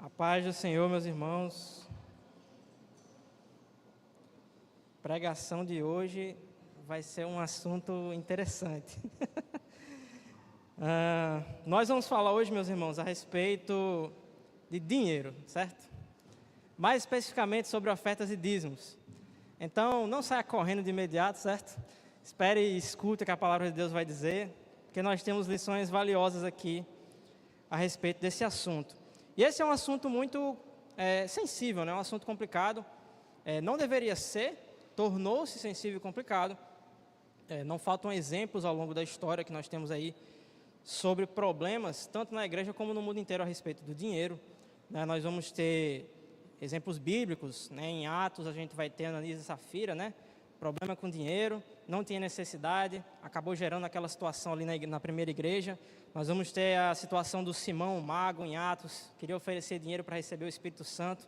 A paz do Senhor, meus irmãos. A pregação de hoje vai ser um assunto interessante. Nós vamos falar hoje, meus irmãos, a respeito de dinheiro, certo? Mais especificamente sobre ofertas e dízimos. Então, não saia correndo de imediato, certo? Espere e escute o que a palavra de Deus vai dizer, porque nós temos lições valiosas aqui a respeito desse assunto. E esse é um assunto muito sensível, né? Um assunto complicado. Não deveria ser, tornou-se sensível e complicado. Não faltam exemplos ao longo da história que nós temos aí sobre problemas, tanto na igreja como no mundo inteiro, a respeito do dinheiro. Nós vamos ter exemplos bíblicos, né? Em Atos a gente vai ter Ananias e Safira, né? Problema com dinheiro, não tinha necessidade, acabou gerando aquela situação ali na primeira igreja. Nós vamos ter a situação do Simão, o mago, em Atos, queria oferecer dinheiro para receber o Espírito Santo.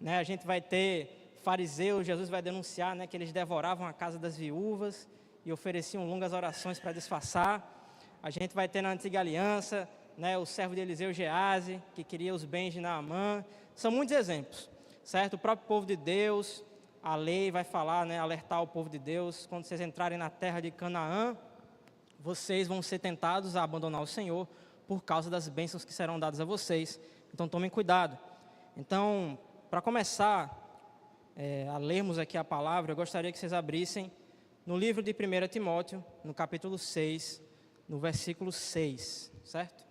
A gente vai ter fariseus, Jesus vai denunciar, né, que eles devoravam a casa das viúvas e ofereciam longas orações para disfarçar. A gente vai ter na Antiga Aliança, né, o servo de Eliseu, Gease, que queria os bens de Naamã. São muitos exemplos, certo? O próprio povo de Deus, a lei vai falar, né, alertar o povo de Deus, quando vocês entrarem na terra de Canaã, vocês vão ser tentados a abandonar o Senhor por causa das bênçãos que serão dadas a vocês. Então, tomem cuidado. Então, para começar a lermos aqui a palavra, eu gostaria que vocês abrissem no livro de 1 Timóteo, no capítulo 6, no versículo 6, certo?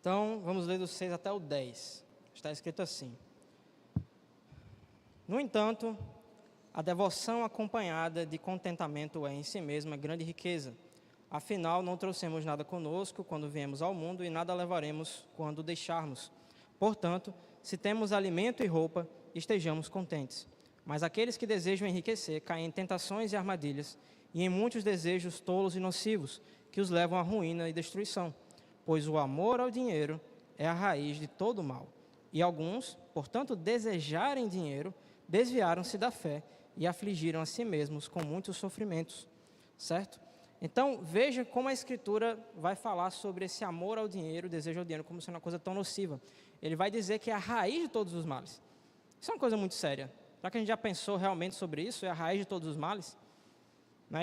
Então, vamos ler do 6 até o 10. Está escrito assim: No entanto, a devoção acompanhada de contentamento é em si mesma grande riqueza. Afinal, não trouxemos nada conosco quando viemos ao mundo e nada levaremos quando deixarmos. Portanto, se temos alimento e roupa, estejamos contentes. Mas aqueles que desejam enriquecer caem em tentações e armadilhas e em muitos desejos tolos e nocivos que os levam à ruína e destruição. Pois o amor ao dinheiro é a raiz de todo o mal. E alguns, por tanto desejarem dinheiro, desviaram-se da fé e afligiram a si mesmos com muitos sofrimentos. Certo? Então, veja como a Escritura vai falar sobre esse amor ao dinheiro, desejo ao dinheiro, como sendo uma coisa tão nociva. Ele vai dizer que é a raiz de todos os males. Isso é uma coisa muito séria. Será que a gente já pensou realmente sobre isso? É a raiz de todos os males?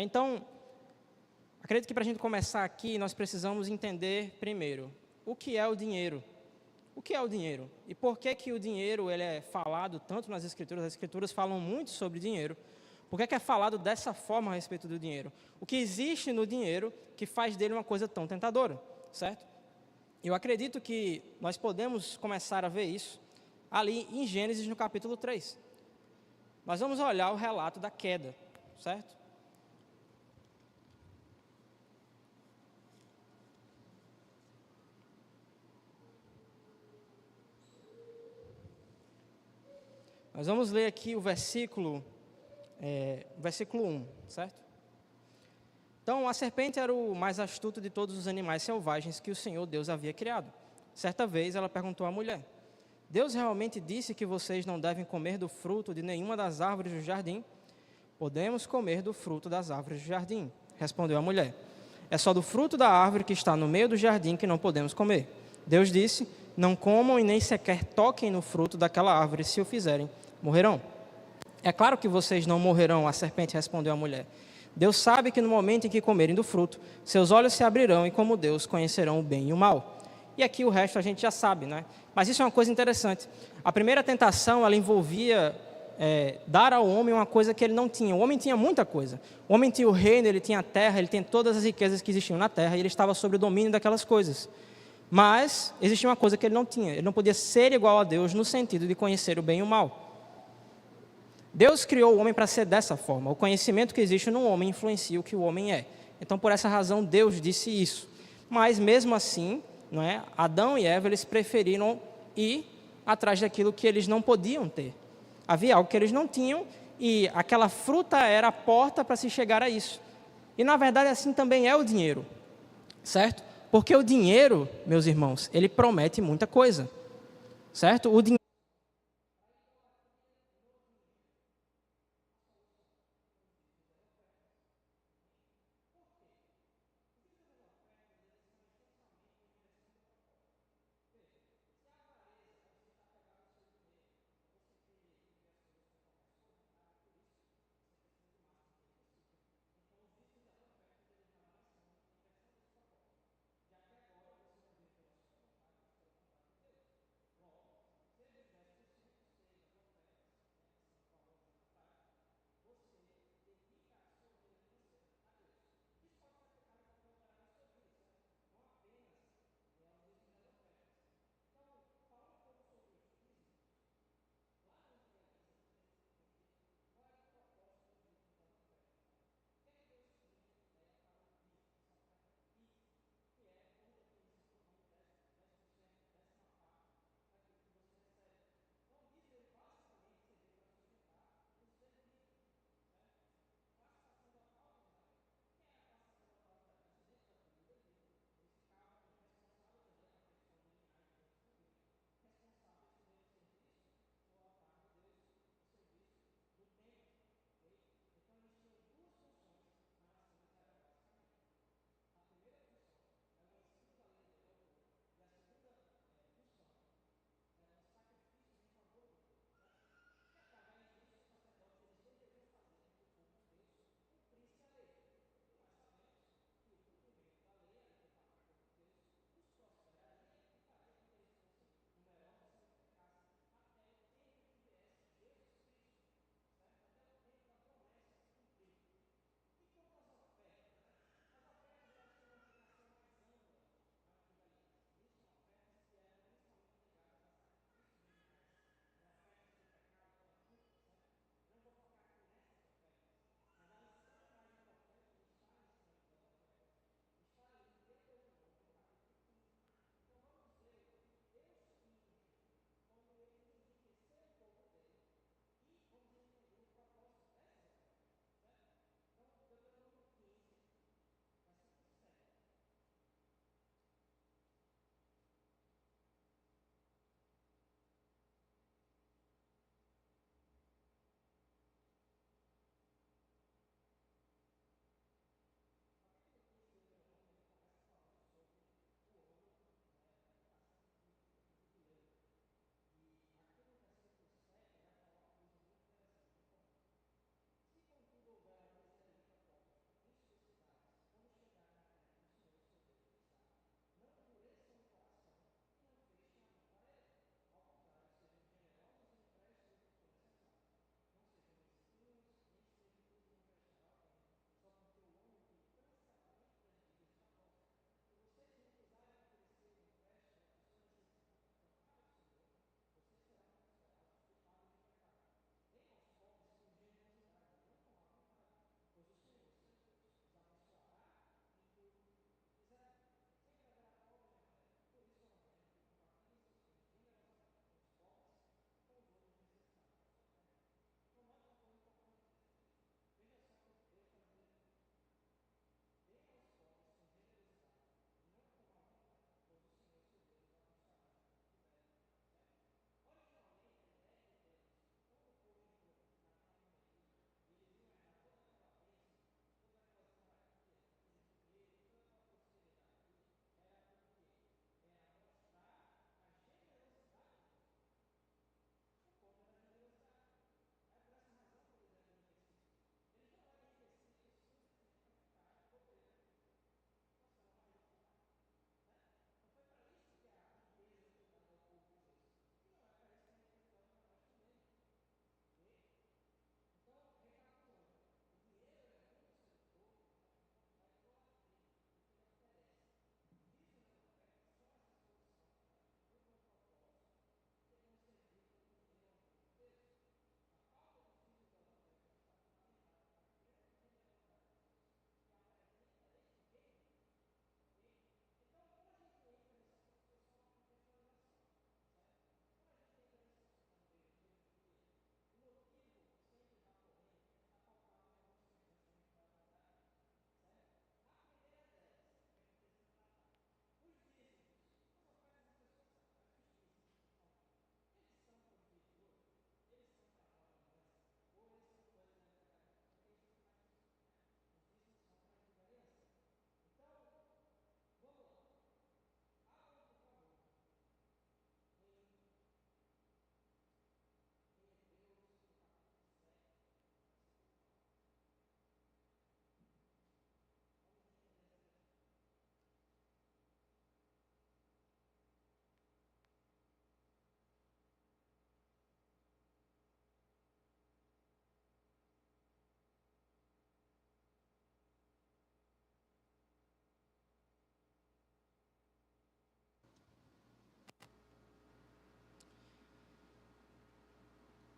Então, acredito que para a gente começar aqui, nós precisamos entender primeiro o que é o dinheiro. O que é o dinheiro? E por que o dinheiro ele é falado tanto nas Escrituras? As Escrituras falam muito sobre dinheiro. Por que é falado dessa forma a respeito do dinheiro? O que existe no dinheiro que faz dele uma coisa tão tentadora, certo? Eu acredito que nós podemos começar a ver isso ali em Gênesis, no capítulo 3. Nós vamos olhar o relato da queda, certo? Nós vamos ler aqui o versículo 1, certo? Então, a serpente era o mais astuto de todos os animais selvagens que o Senhor Deus havia criado. Certa vez, ela perguntou à mulher: Deus realmente disse que vocês não devem comer do fruto de nenhuma das árvores do jardim? Podemos comer do fruto das árvores do jardim, respondeu a mulher. É só do fruto da árvore que está no meio do jardim que não podemos comer. Deus disse: não comam e nem sequer toquem no fruto daquela árvore, se o fizerem, morrerão. É claro que vocês não morrerão, a serpente respondeu à mulher. Deus sabe que no momento em que comerem do fruto, seus olhos se abrirão e como Deus conhecerão o bem e o mal. E aqui o resto a gente já sabe, né? Mas isso é uma coisa interessante. A primeira tentação, ela envolvia dar ao homem uma coisa que ele não tinha. O homem tinha muita coisa. O homem tinha o reino, ele tinha a terra, ele tinha todas as riquezas que existiam na terra e ele estava sob o domínio daquelas coisas. Mas existia uma coisa que ele não tinha. Ele não podia ser igual a Deus no sentido de conhecer o bem e o mal. Deus criou o homem para ser dessa forma. O conhecimento que existe no homem influencia o que o homem é. Então, por essa razão, Deus disse isso. Mas, mesmo assim, não é? Adão e Eva, eles preferiram ir atrás daquilo que eles não podiam ter. Havia algo que eles não tinham e aquela fruta era a porta para se chegar a isso. E na verdade assim também é o dinheiro, certo? Porque o dinheiro, meus irmãos, ele promete muita coisa, certo? O dinheiro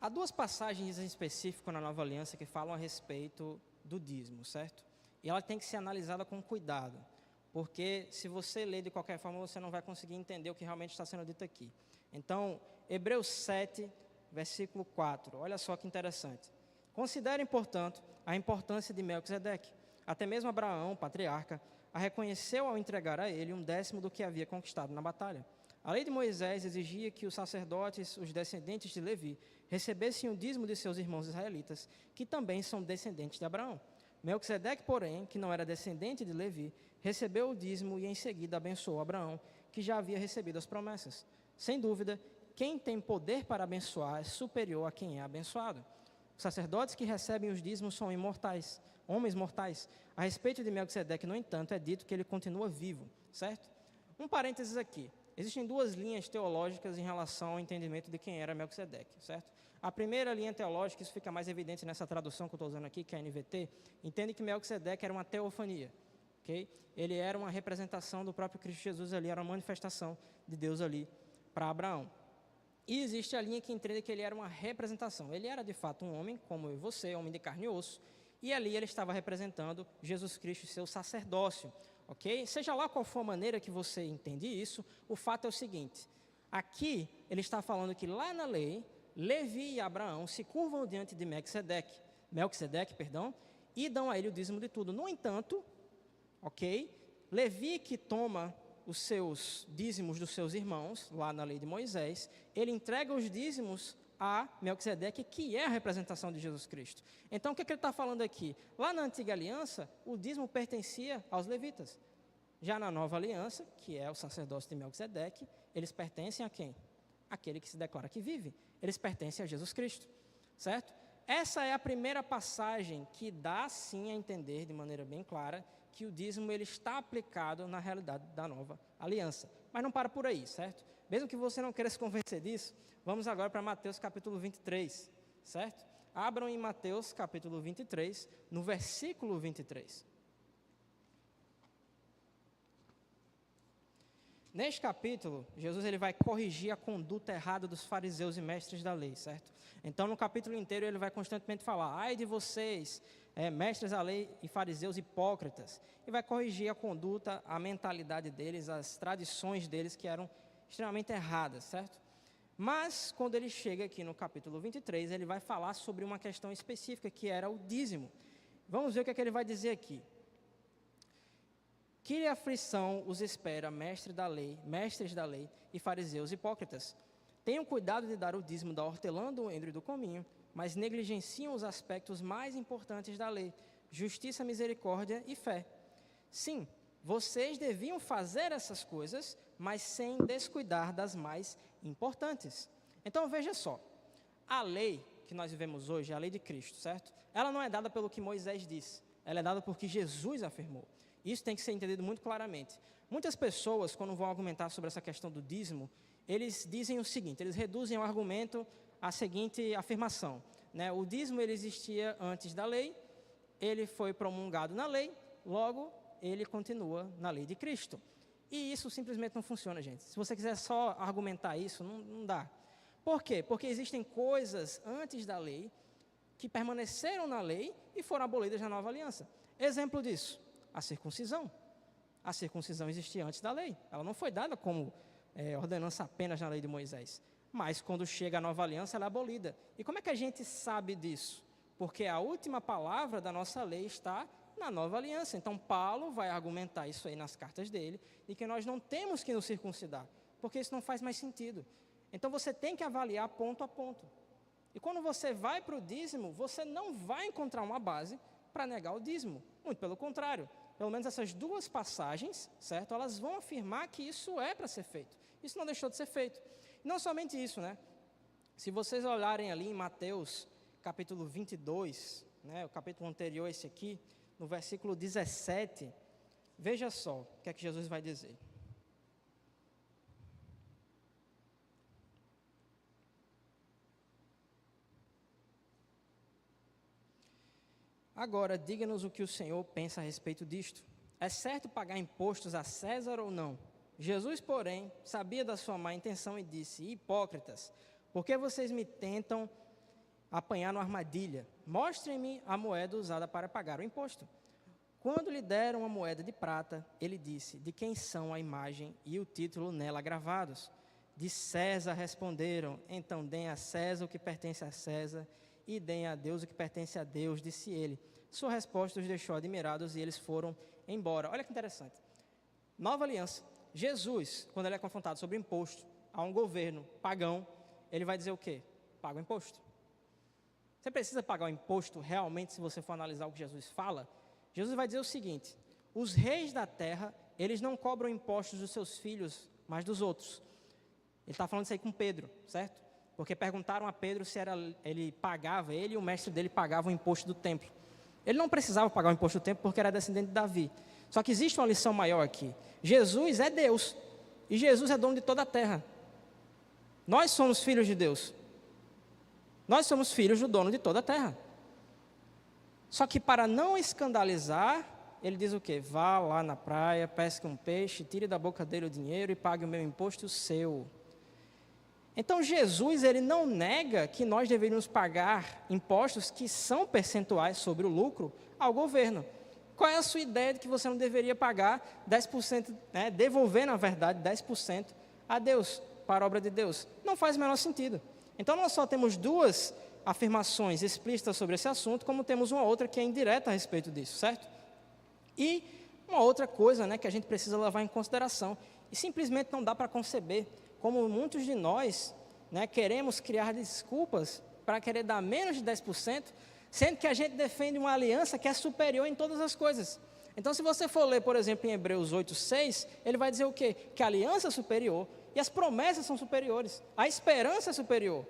Há duas passagens em específico na Nova Aliança que falam a respeito do dízimo, certo? E ela tem que ser analisada com cuidado, porque se você ler de qualquer forma, você não vai conseguir entender o que realmente está sendo dito aqui. Então, Hebreus 7, versículo 4, olha só que interessante. Considerem, portanto, a importância de Melquisedeque. Até mesmo Abraão, patriarca, a reconheceu ao entregar a ele 1/10 do que havia conquistado na batalha. A lei de Moisés exigia que os sacerdotes, os descendentes de Levi, recebessem o dízimo de seus irmãos israelitas, que também são descendentes de Abraão. Melquisedeque, porém, que não era descendente de Levi, recebeu o dízimo e em seguida abençoou Abraão, que já havia recebido as promessas. Sem dúvida, quem tem poder para abençoar é superior a quem é abençoado. Os sacerdotes que recebem os dízimos são imortais, homens mortais. A respeito de Melquisedeque, no entanto, é dito que ele continua vivo, certo? Um parênteses aqui. Existem duas linhas teológicas em relação ao entendimento de quem era Melquisedeque, certo? A primeira linha teológica, isso fica mais evidente nessa tradução que eu estou usando aqui, que é a NVT, entende que Melquisedeque era uma teofania, ok? Ele era uma representação do próprio Cristo Jesus ali, era uma manifestação de Deus ali para Abraão. E existe a linha que entende que ele era uma representação. Ele era, de fato, um homem, como eu e você, homem de carne e osso, e ali ele estava representando Jesus Cristo e seu sacerdócio, ok? Seja lá qual for a maneira que você entende isso, o fato é o seguinte, aqui ele está falando que lá na lei, Levi e Abraão se curvam diante de Melquisedeque, e dão a ele o dízimo de tudo. No entanto, ok? Levi que toma os seus dízimos dos seus irmãos, lá na lei de Moisés, ele entrega os dízimos a Melquisedeque, que é a representação de Jesus Cristo. Então, o que ele está falando aqui? Lá na antiga aliança, o dízimo pertencia aos levitas. Já na nova aliança, que é o sacerdócio de Melquisedeque, eles pertencem a quem? Aquele que se declara que vive. Eles pertencem a Jesus Cristo, certo? Essa é a primeira passagem que dá, sim, a entender de maneira bem clara que o dízimo ele está aplicado na realidade da nova aliança. Mas não para por aí, certo? Mesmo que você não queira se convencer disso, vamos agora para Mateus capítulo 23, certo? Abram em Mateus capítulo 23, no versículo 23. Neste capítulo, Jesus ele vai corrigir a conduta errada dos fariseus e mestres da lei, certo? Então, no capítulo inteiro, ele vai constantemente falar, ai de vocês, mestres da lei e fariseus hipócritas, e vai corrigir a conduta, a mentalidade deles, as tradições deles que eram extremamente erradas, certo? Mas, quando ele chega aqui no capítulo 23, ele vai falar sobre uma questão específica, que era o dízimo. Vamos ver o que é que ele vai dizer aqui. Que aflição os espera, mestres da lei e fariseus hipócritas. Tenham cuidado de dar o dízimo da hortelã, do endro e do cominho, mas negligenciam os aspectos mais importantes da lei, justiça, misericórdia e fé. Sim, vocês deviam fazer essas coisas, mas sem descuidar das mais importantes. Então veja só, a lei que nós vivemos hoje, a lei de Cristo, certo? Ela não é dada pelo que Moisés disse, ela é dada porque Jesus afirmou. Isso tem que ser entendido muito claramente. Muitas pessoas, quando vão argumentar sobre essa questão do dízimo, eles dizem o seguinte, eles reduzem o argumento à seguinte afirmação, né? O dízimo ele existia antes da lei, ele foi promulgado na lei, logo ele continua na lei de Cristo. E isso simplesmente não funciona, gente. Se você quiser só argumentar isso, não dá. Por quê? Porque existem coisas antes da lei que permaneceram na lei e foram abolidas na nova aliança. Exemplo disso, a circuncisão. A circuncisão existia antes da lei. Ela não foi dada como ordenança apenas na lei de Moisés. Mas quando chega a nova aliança, ela é abolida. E como é que a gente sabe disso? Porque a última palavra da nossa lei está na nova aliança. Então Paulo vai argumentar isso aí nas cartas dele, de que nós não temos que nos circuncidar, porque isso não faz mais sentido. Então você tem que avaliar ponto a ponto. E quando você vai para o dízimo, você não vai encontrar uma base para negar o dízimo. Muito pelo contrário. Pelo menos essas duas passagens, certo? Elas vão afirmar que isso é para ser feito. Isso não deixou de ser feito. E não somente isso, né? Se vocês olharem ali em Mateus, capítulo 22, né? O capítulo anterior a esse aqui, no versículo 17, veja só o que é que Jesus vai dizer. Agora, diga-nos o que o Senhor pensa a respeito disto. É certo pagar impostos a César ou não? Jesus, porém, sabia da sua má intenção e disse, hipócritas, por que vocês me tentam apanhar numa armadilha. Mostrem-me a moeda usada para pagar o imposto. Quando lhe deram a moeda de prata, ele disse, de quem são a imagem e o título nela gravados? De César responderam, então deem a César o que pertence a César e deem a Deus o que pertence a Deus, disse ele. Sua resposta os deixou admirados e eles foram embora. Olha que interessante. Nova aliança. Jesus, quando ele é confrontado sobre imposto a um governo pagão, ele vai dizer o quê? Paga o imposto. Você precisa pagar o imposto realmente, se você for analisar o que Jesus fala? Jesus vai dizer o seguinte, os reis da terra, eles não cobram impostos dos seus filhos, mas dos outros. Ele está falando isso aí com Pedro, certo? Porque perguntaram a Pedro se ele e o mestre dele pagavam o imposto do templo. Ele não precisava pagar o imposto do templo porque era descendente de Davi. Só que existe uma lição maior aqui. Jesus é Deus e Jesus é dono de toda a terra. Nós somos filhos de Deus. Nós somos filhos do dono de toda a terra. Só que para não escandalizar, ele diz o quê? Vá lá na praia, pesque um peixe, tire da boca dele o dinheiro e pague o meu imposto seu. Então Jesus, ele não nega que nós deveríamos pagar impostos que são percentuais sobre o lucro ao governo. Qual é a sua ideia de que você não deveria pagar 10%, devolver na verdade 10% a Deus, para a obra de Deus? Não faz o menor sentido. Então nós só temos duas afirmações explícitas sobre esse assunto, como temos uma outra que é indireta a respeito disso, certo? E uma outra coisa, que a gente precisa levar em consideração, e simplesmente não dá para conceber, como muitos de nós, queremos criar desculpas para querer dar menos de 10%, sendo que a gente defende uma aliança que é superior em todas as coisas. Então, se você for ler, por exemplo, em Hebreus 8:6, ele vai dizer o quê? Que a aliança é superior e as promessas são superiores, a esperança é superior.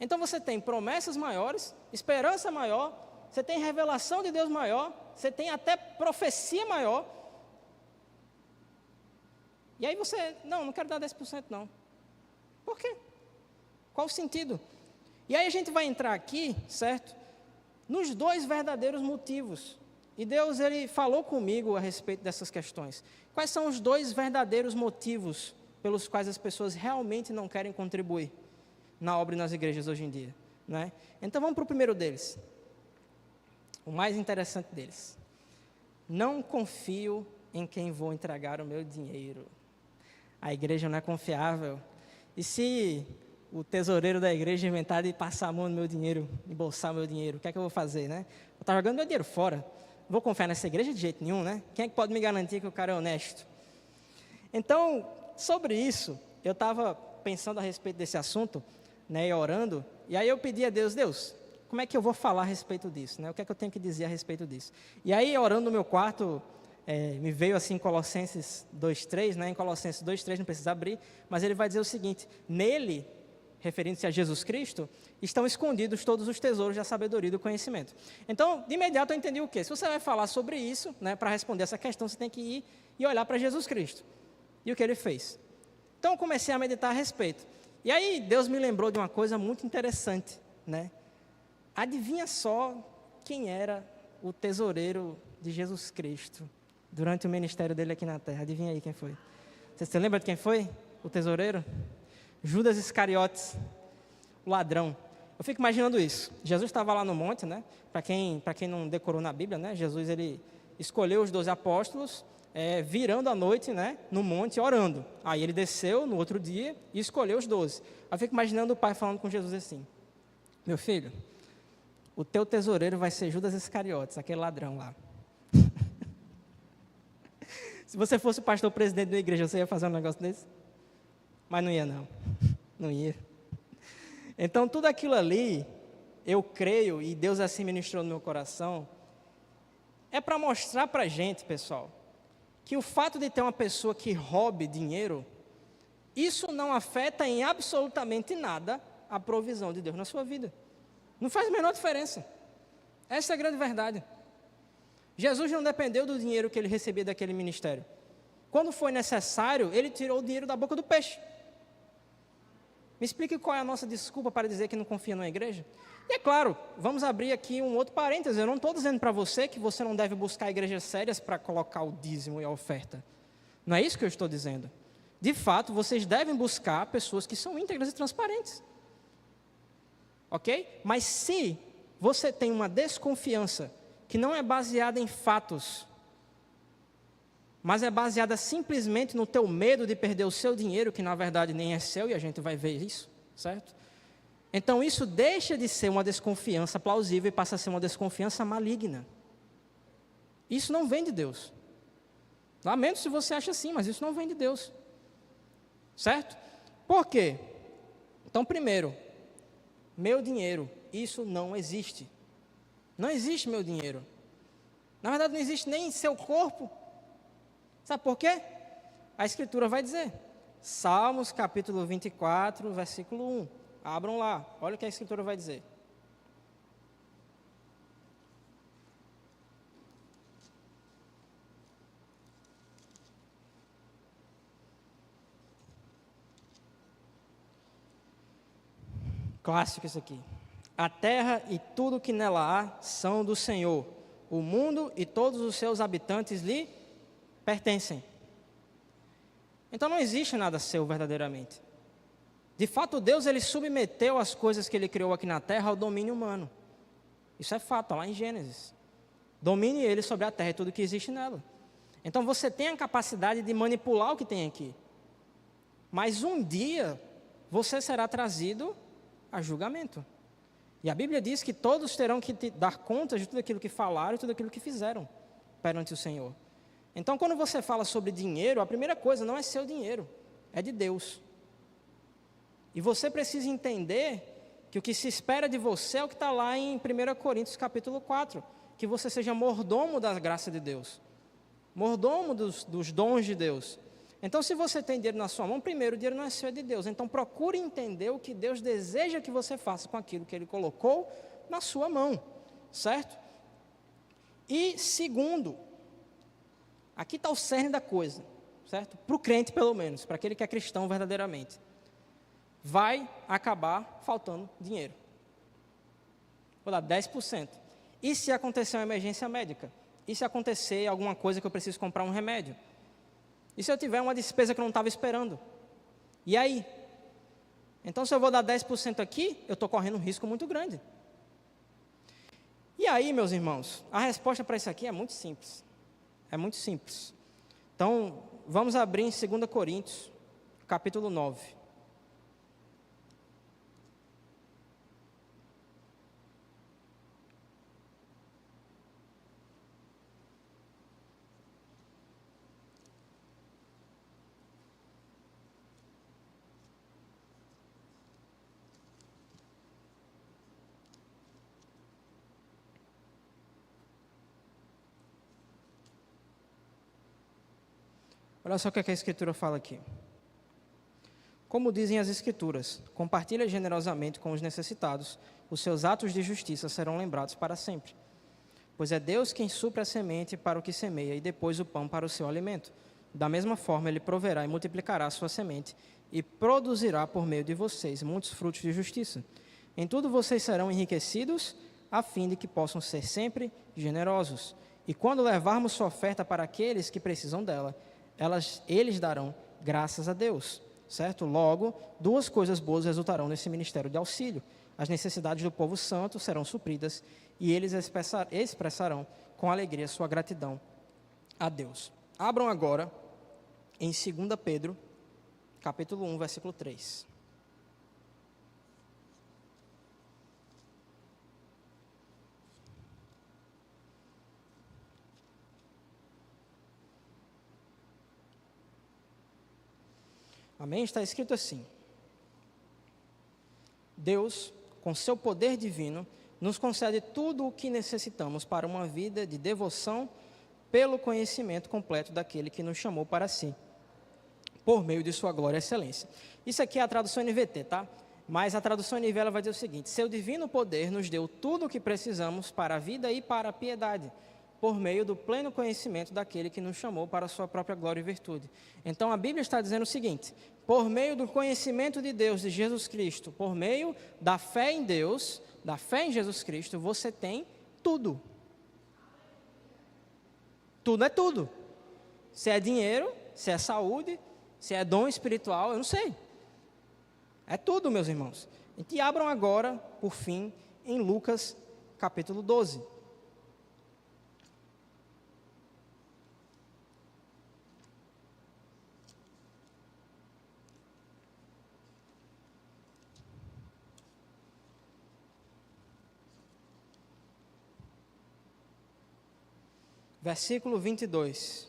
Então, você tem promessas maiores, esperança maior, você tem revelação de Deus maior, você tem até profecia maior. E aí você, não quero dar 10% não. Por quê? Qual o sentido? E aí a gente vai entrar aqui, certo? Nos dois verdadeiros motivos. E Deus, ele falou comigo a respeito dessas questões. Quais são os dois verdadeiros motivos pelos quais as pessoas realmente não querem contribuir na obra e nas igrejas hoje em dia? Então vamos para o primeiro deles. O mais interessante deles. Não confio em quem vou entregar o meu dinheiro. A igreja não é confiável. E se o tesoureiro da igreja inventar de passar a mão no meu dinheiro, embolsar o meu dinheiro, o que é que eu vou fazer, Eu estou jogando meu dinheiro fora. Não vou confiar nessa igreja de jeito nenhum, Quem é que pode me garantir que o cara é honesto? Então, sobre isso, eu estava pensando a respeito desse assunto, e orando, e aí eu pedi a Deus, como é que eu vou falar a respeito disso, O que é que eu tenho que dizer a respeito disso? E aí, orando no meu quarto, me veio assim Colossenses 2:3, Em Colossenses 2:3, não precisa abrir, mas ele vai dizer o seguinte, nele, referindo-se a Jesus Cristo, estão escondidos todos os tesouros da sabedoria e do conhecimento. Então, de imediato eu entendi o quê? Se você vai falar sobre isso, para responder essa questão, você tem que ir e olhar para Jesus Cristo. E o que ele fez? Então, eu comecei a meditar a respeito. E aí, Deus me lembrou de uma coisa muito interessante, Adivinha só quem era o tesoureiro de Jesus Cristo durante o ministério dele aqui na terra? Adivinha aí quem foi? Você lembra de quem foi o tesoureiro? Judas Iscariotes, o ladrão. Eu fico imaginando isso. Jesus estava lá no monte, Para quem não decorou na Bíblia, Jesus ele escolheu os 12 apóstolos, virando a noite, no monte, orando. Aí ele desceu no outro dia e escolheu os 12. Eu fico imaginando o pai falando com Jesus assim, meu filho, o teu tesoureiro vai ser Judas Iscariotes, aquele ladrão lá. Se você fosse o pastor presidente da igreja, você ia fazer um negócio desse? Mas não ia não, não ia. Então tudo aquilo ali, eu creio, e Deus assim ministrou no meu coração, é para mostrar para a gente, pessoal, que o fato de ter uma pessoa que roube dinheiro, isso não afeta em absolutamente nada a provisão de Deus na sua vida. Não faz a menor diferença. Essa é a grande verdade. Jesus não dependeu do dinheiro que ele recebia daquele ministério. Quando foi necessário, ele tirou o dinheiro da boca do peixe. Me explique qual é a nossa desculpa para dizer que não confia numa igreja? E é claro, vamos abrir aqui um outro parêntese. Eu não estou dizendo para você que você não deve buscar igrejas sérias para colocar o dízimo e a oferta. Não é isso que eu estou dizendo. De fato, vocês devem buscar pessoas que são íntegras e transparentes. ok? Mas se você tem uma desconfiança que não é baseada em fatos, mas é baseada simplesmente no teu medo de perder o seu dinheiro, que na verdade nem é seu, e a gente vai ver isso, certo? Então isso deixa de ser uma desconfiança plausível e passa a ser uma desconfiança maligna. Isso não vem de Deus. Lamento se você acha assim, mas isso não vem de Deus. Certo? Por quê? Então, primeiro, meu dinheiro, isso não existe. Não existe meu dinheiro. Na verdade, não existe nem seu corpo. Sabe por quê? A Escritura vai dizer. Salmos capítulo 24, versículo 1. Abram lá, olha o que a Escritura vai dizer. Clássico isso aqui. A terra e tudo que nela há são do Senhor. O mundo e todos os seus habitantes lhe pertencem. Então não existe nada seu verdadeiramente. De fato, Deus ele submeteu as coisas que Ele criou aqui na terra ao domínio humano. Isso é fato, está lá em Gênesis. Domine Ele sobre a terra e tudo que existe nela. Então você tem a capacidade de manipular o que tem aqui. Mas um dia você será trazido a julgamento. E a Bíblia diz que todos terão que dar conta de tudo aquilo que falaram e tudo aquilo que fizeram perante o Senhor. Então, quando você fala sobre dinheiro, a primeira coisa não é seu dinheiro, é de Deus. E você precisa entender que o que se espera de você é o que está lá em 1 Coríntios capítulo 4, que você seja mordomo da graça de Deus, mordomo dos dons de Deus. Então, se você tem dinheiro na sua mão, primeiro, o dinheiro não é seu, é de Deus. Então, procure entender o que Deus deseja que você faça com aquilo que Ele colocou na sua mão, certo? E, segundo, aqui está o cerne da coisa, certo? Para o crente, pelo menos, para aquele que é cristão verdadeiramente. Vai acabar faltando dinheiro. Vou dar 10%. E se acontecer uma emergência médica? E se acontecer alguma coisa que eu preciso comprar um remédio? E se eu tiver uma despesa que eu não estava esperando? E aí? Então, se eu vou dar 10% aqui, eu estou correndo um risco muito grande. E aí, meus irmãos, a resposta para isso aqui é muito simples. É muito simples. Então, vamos abrir em 2 Coríntios, capítulo 9. Olha só o que a Escritura fala aqui. Como dizem as Escrituras, compartilha generosamente com os necessitados, os seus atos de justiça serão lembrados para sempre. Pois é Deus quem supre a semente para o que semeia e depois o pão para o seu alimento. Da mesma forma, Ele proverá e multiplicará a sua semente e produzirá por meio de vocês muitos frutos de justiça. Em tudo vocês serão enriquecidos, a fim de que possam ser sempre generosos. E quando levarmos sua oferta para aqueles que precisam dela, eles darão graças a Deus, certo? Logo, duas coisas boas resultarão nesse ministério de auxílio. As necessidades do povo santo serão supridas e eles expressarão com alegria sua gratidão a Deus. Abram agora em 2 Pedro, capítulo 1, versículo 3. Amém? Está escrito assim: Deus, com seu poder divino, nos concede tudo o que necessitamos para uma vida de devoção pelo conhecimento completo daquele que nos chamou para si, por meio de sua glória e excelência. Isso aqui é a tradução NVT, tá? Mas a tradução NVI ela vai dizer o seguinte: seu divino poder nos deu tudo o que precisamos para a vida e para a piedade, por meio do pleno conhecimento daquele que nos chamou para a sua própria glória e virtude. Então a Bíblia está dizendo o seguinte: por meio do conhecimento de Deus, de Jesus Cristo, por meio da fé em Deus, da fé em Jesus Cristo, você tem tudo. Tudo é tudo. Se é dinheiro, se é saúde, se é dom espiritual, eu não sei. É tudo, meus irmãos. E abram agora, por fim, em Lucas, capítulo 12. Versículo 22.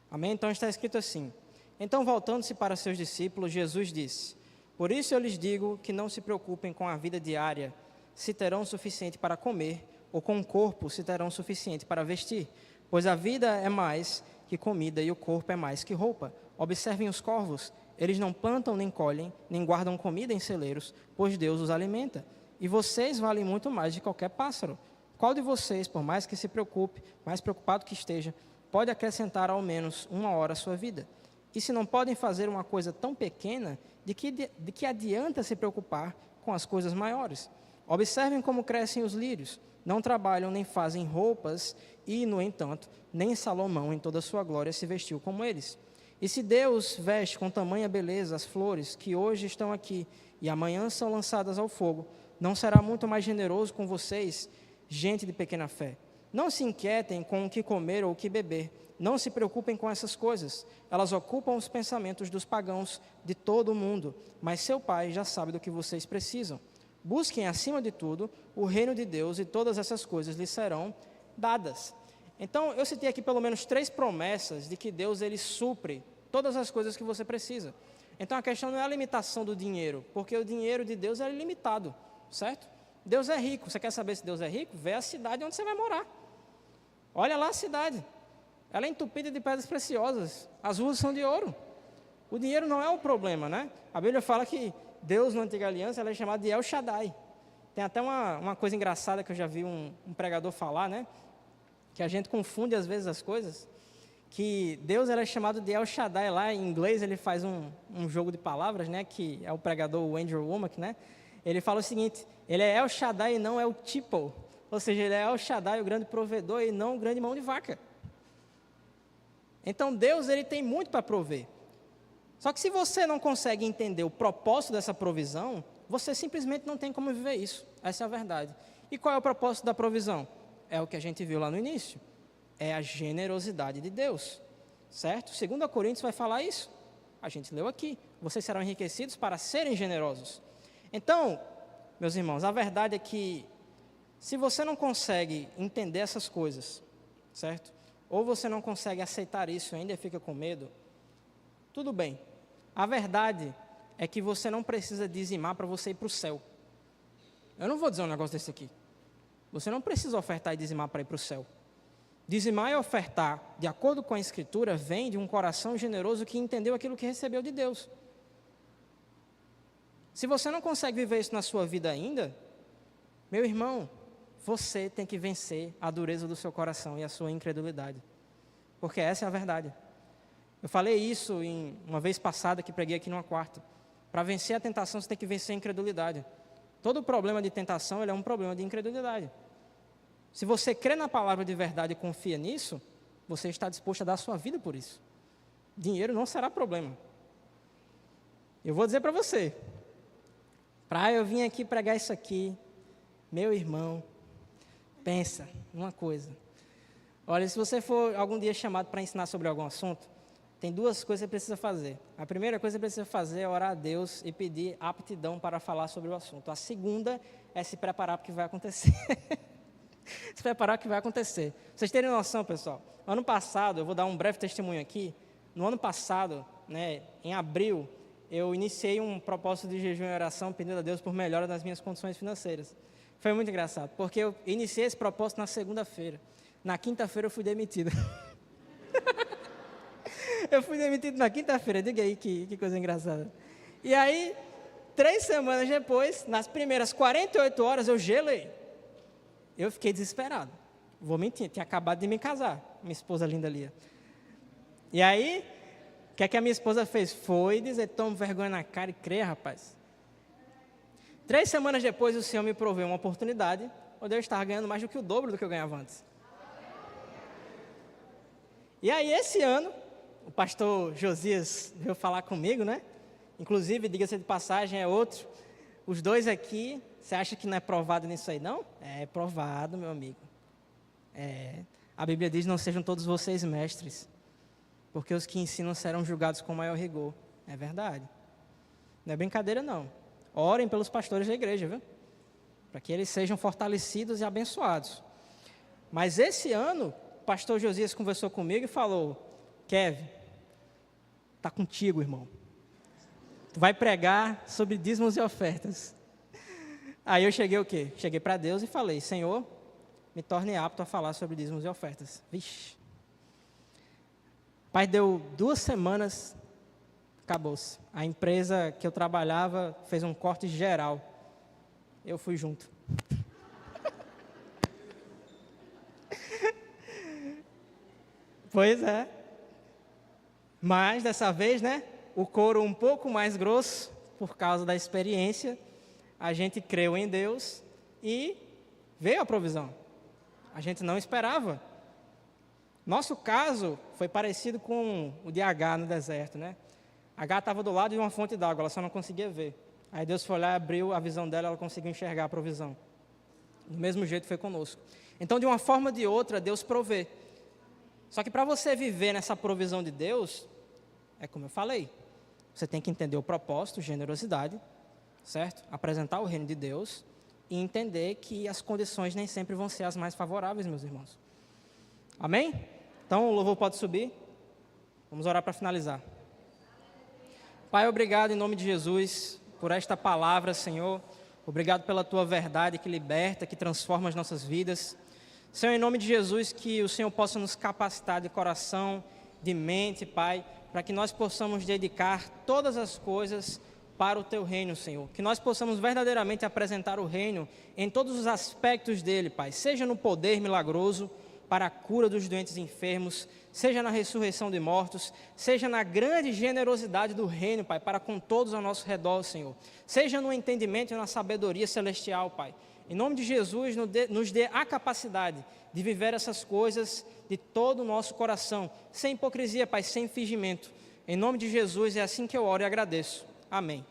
Amém? Então está escrito assim: Então, voltando-se para seus discípulos, Jesus disse: Por isso eu lhes digo que não se preocupem com a vida diária, se terão o suficiente para comer, ou com o corpo, se terão o suficiente para vestir. Pois a vida é mais que comida e o corpo é mais que roupa. Observem os corvos: eles não plantam nem colhem, nem guardam comida em celeiros, pois Deus os alimenta. E vocês valem muito mais de qualquer pássaro. Qual de vocês, por mais que se preocupe, mais preocupado que esteja, pode acrescentar ao menos 1 hora à sua vida? E se não podem fazer uma coisa tão pequena, de que adianta se preocupar com as coisas maiores? Observem como crescem os lírios. Não trabalham nem fazem roupas, e, no entanto, nem Salomão, em toda a sua glória, se vestiu como eles. E se Deus veste com tamanha beleza as flores que hoje estão aqui e amanhã são lançadas ao fogo, não será muito mais generoso com vocês, gente de pequena fé? Não se inquietem com o que comer ou o que beber. Não se preocupem com essas coisas. Elas ocupam os pensamentos dos pagãos de todo o mundo. Mas seu Pai já sabe do que vocês precisam. Busquem, acima de tudo, o reino de Deus e todas essas coisas lhes serão dadas. Então, eu citei aqui pelo menos 3 promessas de que Deus ele supre todas as coisas que você precisa. Então, a questão não é a limitação do dinheiro, porque o dinheiro de Deus é ilimitado, certo? Deus é rico. Você quer saber se Deus é rico? Vê a cidade onde você vai morar. Olha lá a cidade. Ela é entupida de pedras preciosas. As ruas são de ouro. O dinheiro não é o problema, né? A Bíblia fala que Deus, na Antiga Aliança, ela é chamada de El Shaddai. Tem até uma coisa engraçada que eu já vi um pregador falar, né? Que a gente confunde às vezes as coisas. Que Deus ela é chamado de El Shaddai. Lá em inglês ele faz um jogo de palavras, né? Que é o pregador o Andrew Womack, né? Ele fala o seguinte: ele é El Shaddai e não é o Tipo. Ou seja, ele é El Shaddai, o grande provedor, e não o grande mão de vaca. Então, Deus ele tem muito para prover. Só que se você não consegue entender o propósito dessa provisão, você simplesmente não tem como viver isso. Essa é a verdade. E qual é o propósito da provisão? É o que a gente viu lá no início. É a generosidade de Deus. Certo? 2 Coríntios vai falar isso. A gente leu aqui. Vocês serão enriquecidos para serem generosos. Então, meus irmãos, a verdade é que se você não consegue entender essas coisas, certo? Ou você não consegue aceitar isso e ainda fica com medo, tudo bem. A verdade é que você não precisa dizimar para você ir para o céu. Eu não vou dizer um negócio desse aqui. Você não precisa ofertar e dizimar para ir para o céu. Dizimar e ofertar, de acordo com a Escritura, vem de um coração generoso que entendeu aquilo que recebeu de Deus. Se você não consegue viver isso na sua vida ainda, meu irmão, você tem que vencer a dureza do seu coração e a sua incredulidade. Porque essa é a verdade. Eu falei isso uma vez passada que preguei aqui numa quarta. Para vencer a tentação, você tem que vencer a incredulidade. Todo problema de tentação ele é um problema de incredulidade. Se você crê na palavra de verdade e confia nisso, você está disposto a dar a sua vida por isso. Dinheiro não será problema. Eu vou dizer para você, eu vim aqui pregar isso aqui, meu irmão, pensa numa coisa. Olha, se você for algum dia chamado para ensinar sobre algum assunto, tem 2 coisas que você precisa fazer. A primeira coisa que você precisa fazer é orar a Deus e pedir aptidão para falar sobre o assunto. A segunda é se preparar para o que vai acontecer. Se preparar para o que vai acontecer. Pra vocês terem noção, pessoal, ano passado, eu vou dar um breve testemunho aqui. No ano passado, né, em abril, eu iniciei um propósito de jejum e oração pedindo a Deus por melhora nas minhas condições financeiras. Foi muito engraçado, porque eu iniciei esse propósito na segunda-feira. Na quinta-feira eu fui demitido. Eu fui demitido na quinta-feira, diga aí que coisa engraçada. E aí, 3 semanas depois, nas primeiras 48 horas, eu gelei. Eu fiquei desesperado. Vou mentir, tinha acabado de me casar, minha esposa linda ali. E aí, o que é que a minha esposa fez? Foi dizer, toma vergonha na cara e creia, rapaz. 3 semanas depois, o Senhor me proveu uma oportunidade, onde eu estava ganhando mais do que o dobro do que eu ganhava antes. E aí, esse ano, o pastor Josias veio falar comigo, né? Inclusive, diga-se de passagem, é outro. Os dois aqui, você acha que não é provado nisso aí, não? É provado, meu amigo. A Bíblia diz, não sejam todos vocês mestres, porque os que ensinam serão julgados com maior rigor. É verdade. Não é brincadeira, não. Orem pelos pastores da igreja, viu? Para que eles sejam fortalecidos e abençoados. Mas esse ano, o pastor Josias conversou comigo e falou, Kevin, está contigo, irmão. Tu vai pregar sobre dízimos e ofertas. Aí eu cheguei o quê? Cheguei para Deus e falei, Senhor, me torne apto a falar sobre dízimos e ofertas. Vixe. Pai, deu 2 semanas, acabou-se. A empresa que eu trabalhava fez um corte geral. Eu fui junto. Pois é. Mas dessa vez, né? O couro um pouco mais grosso, por causa da experiência, a gente creu em Deus e veio a provisão. A gente não esperava. Nosso caso foi parecido com o de H no deserto, né? H estava do lado de uma fonte d'água, ela só não conseguia ver. Aí Deus foi lá e abriu a visão dela, ela conseguiu enxergar a provisão. Do mesmo jeito foi conosco. Então, de uma forma ou de outra, Deus provê. Só que para você viver nessa provisão de Deus, é como eu falei, você tem que entender o propósito, generosidade, certo? Apresentar o reino de Deus e entender que as condições nem sempre vão ser as mais favoráveis, meus irmãos. Amém? Então, o louvor pode subir. Vamos orar para finalizar. Pai, obrigado em nome de Jesus por esta palavra, Senhor. Obrigado pela Tua verdade que liberta, que transforma as nossas vidas. Senhor, em nome de Jesus, que o Senhor possa nos capacitar de coração, de mente, Pai, para que nós possamos dedicar todas as coisas para o Teu reino, Senhor. Que nós possamos verdadeiramente apresentar o reino em todos os aspectos dele, Pai. Seja no poder milagroso para a cura dos doentes e enfermos, seja na ressurreição de mortos, seja na grande generosidade do reino, Pai, para com todos ao nosso redor, Senhor. Seja no entendimento e na sabedoria celestial, Pai. Em nome de Jesus, nos dê a capacidade de viver essas coisas de todo o nosso coração, sem hipocrisia, Pai, sem fingimento. Em nome de Jesus, é assim que eu oro e agradeço. Amém.